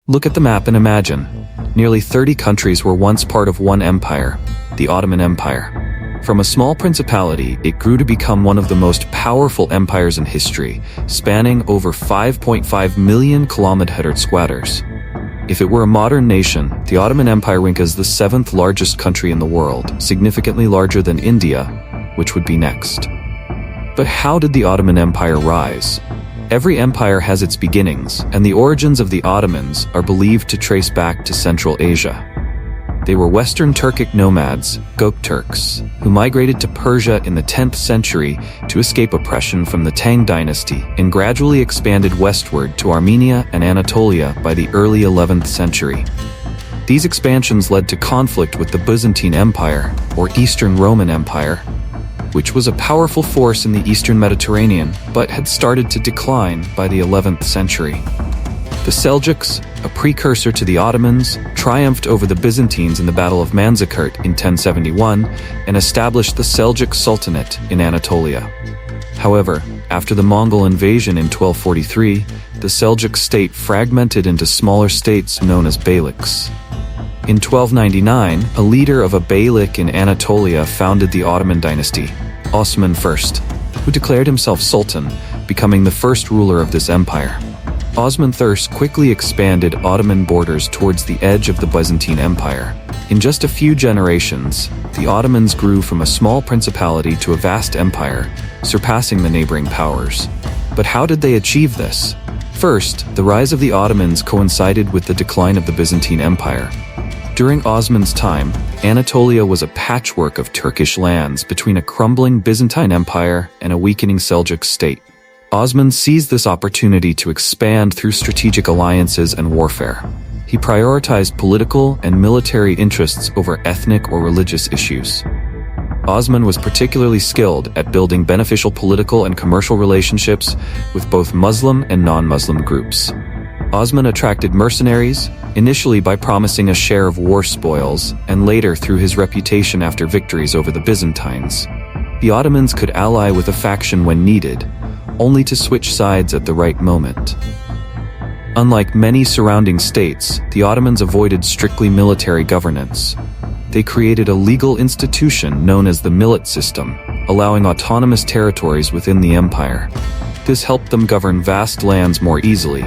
Look at the map and imagine. Nearly 30 countries were once part of one empire, the Ottoman Empire. From a small principality, it grew to become one of the most powerful empires in history, spanning over 5.5 million kilometer squares. If it were a modern nation, the Ottoman Empire ranks as the 7th largest country in the world, significantly larger than India, which would be next. But how did the Ottoman Empire rise? Every empire has its beginnings, and the origins of the Ottomans are believed to trace back to Central Asia. They were Western Turkic nomads, Gökturks, who migrated to Persia in the 10th century to escape oppression from the Tang dynasty and gradually expanded westward to Armenia and Anatolia by the early 11th century. These expansions led to conflict with the Byzantine Empire, or Eastern Roman Empire, which was a powerful force in the Eastern Mediterranean, but had started to decline by the 11th century. The Seljuks, a precursor to the Ottomans, triumphed over the Byzantines in the Battle of Manzikert in 1071 and established the Seljuk Sultanate in Anatolia. However, after the Mongol invasion in 1243, the Seljuk state fragmented into smaller states known as beyliks. In 1299, a leader of a beylik in Anatolia founded the Ottoman dynasty, Osman I, who declared himself Sultan, becoming the first ruler of this empire. Osman I quickly expanded Ottoman borders towards the edge of the Byzantine Empire. In just a few generations, the Ottomans grew from a small principality to a vast empire, surpassing the neighboring powers. But how did they achieve this? First, the rise of the Ottomans coincided with the decline of the Byzantine Empire. During Osman's time, Anatolia was a patchwork of Turkish lands between a crumbling Byzantine Empire and a weakening Seljuk state. Osman seized this opportunity to expand through strategic alliances and warfare. He prioritized political and military interests over ethnic or religious issues. Osman was particularly skilled at building beneficial political and commercial relationships with both Muslim and non-Muslim groups. Osman attracted mercenaries, initially by promising a share of war spoils, and later through his reputation after victories over the Byzantines. The Ottomans could ally with a faction when needed, only to switch sides at the right moment. Unlike many surrounding states, the Ottomans avoided strictly military governance. They created a legal institution known as the millet system, allowing autonomous territories within the empire. This helped them govern vast lands more easily.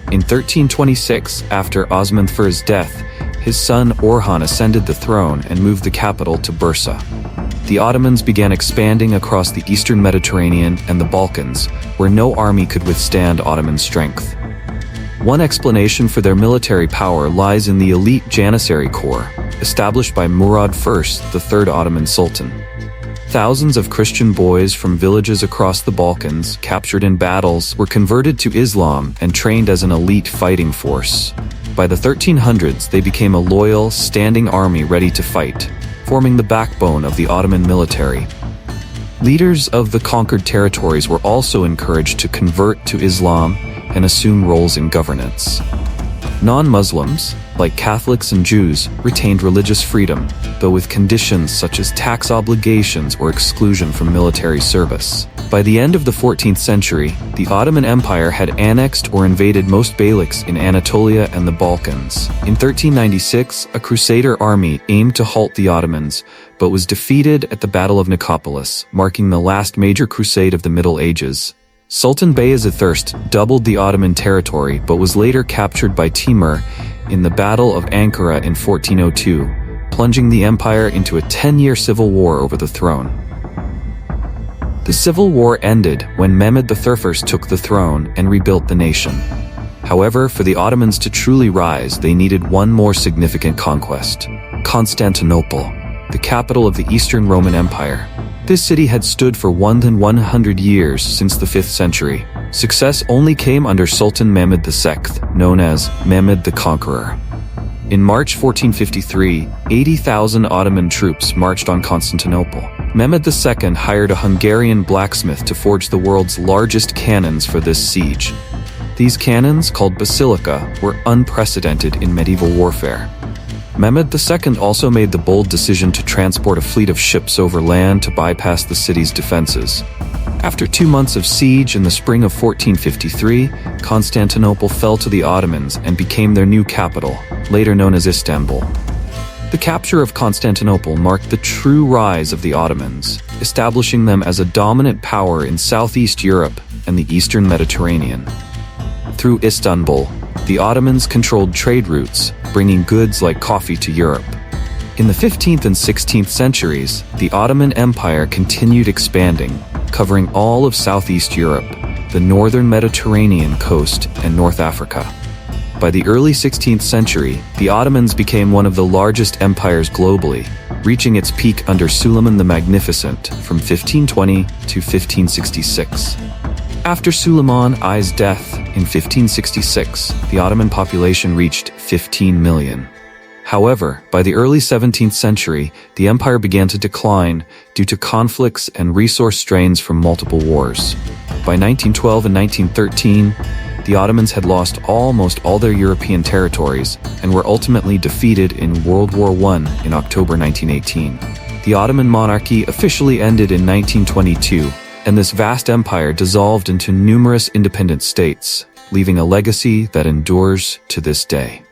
In 1326, after Osman I's death, his son Orhan ascended the throne and moved the capital to Bursa. The Ottomans began expanding across the Eastern Mediterranean and the Balkans, where no army could withstand Ottoman strength. One explanation for their military power lies in the elite Janissary Corps, established by Murad I, the third Ottoman Sultan. Thousands of Christian boys from villages across the Balkans, captured in battles, were converted to Islam and trained as an elite fighting force. By the 1300s, they became a loyal, standing army ready to fight, forming the backbone of the Ottoman military. Leaders of the conquered territories were also encouraged to convert to Islam and assume roles in governance. Non-Muslims, like Catholics and Jews, retained religious freedom, though with conditions such as tax obligations or exclusion from military service. By the end of the 14th century, the Ottoman Empire had annexed or invaded most beyliks in Anatolia and the Balkans. In 1396, a Crusader army aimed to halt the Ottomans, but was defeated at the Battle of Nicopolis, marking the last major crusade of the Middle Ages. Sultan Bayezid I doubled the Ottoman territory but was later captured by Timur in the Battle of Ankara in 1402, plunging the empire into a 10-year civil war over the throne. The civil war ended when Mehmed I took the throne and rebuilt the nation. However, for the Ottomans to truly rise, they needed one more significant conquest: Constantinople, the capital of the Eastern Roman Empire. This city had stood for more than 100 years since the 5th century. Success only came under Sultan Mehmed II, known as Mehmed the Conqueror. In March 1453, 80,000 Ottoman troops marched on Constantinople. Mehmed II hired a Hungarian blacksmith to forge the world's largest cannons for this siege. These cannons, called basilica, were unprecedented in medieval warfare. Mehmed II also made the bold decision to transport a fleet of ships over land to bypass the city's defenses. After 2 months of siege in the spring of 1453, Constantinople fell to the Ottomans and became their new capital, later known as Istanbul. The capture of Constantinople marked the true rise of the Ottomans, establishing them as a dominant power in Southeast Europe and the Eastern Mediterranean. Through Istanbul, the Ottomans controlled trade routes, bringing goods like coffee to Europe. In the 15th and 16th centuries, the Ottoman Empire continued expanding, covering all of Southeast Europe, the northern Mediterranean coast, and North Africa. By the early 16th century, the Ottomans became one of the largest empires globally, reaching its peak under Suleiman the Magnificent from 1520 to 1566. After Suleiman I's death in 1566, the Ottoman population reached 15 million. However, by the early 17th century, the empire began to decline due to conflicts and resource strains from multiple wars. By 1912 and 1913, the Ottomans had lost almost all their European territories and were ultimately defeated in World War I in October 1918. The Ottoman monarchy officially ended in 1922, and this vast empire dissolved into numerous independent states, leaving a legacy that endures to this day.